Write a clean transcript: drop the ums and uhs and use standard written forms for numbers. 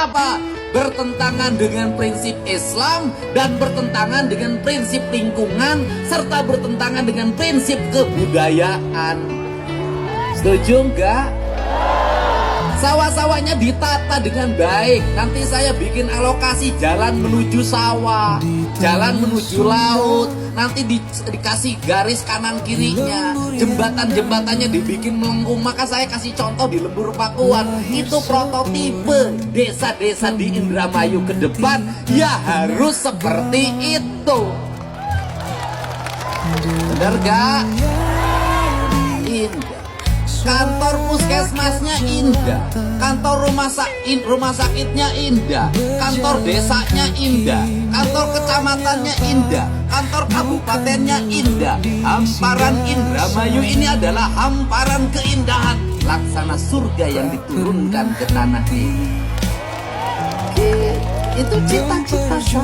Kenapa? Bertentangan dengan prinsip Islam dan bertentangan dengan prinsip lingkungan serta bertentangan dengan prinsip kebudayaan. Setuju enggak? Sawah-sawahnya ditata dengan baik. Nanti saya bikin alokasi jalan menuju sawah, jalan menuju laut. Nanti dikasih garis kanan kirinya. Jembatan-jembatannya dibikin melengkung. Maka saya kasih contoh di Lembur Pakuan. Itu prototipe desa-desa di Indramayu ke depan. Ya harus seperti itu. Bener gak? Indah. Kantor puskesmasnya indah, kantor rumah sakitnya indah, kantor desanya indah, kantor kecamatannya indah, kantor kabupatennya indah. Hamparan Indramayu ini adalah hamparan keindahan, laksana surga yang diturunkan ke tanah ini. Itu cita-cita saya.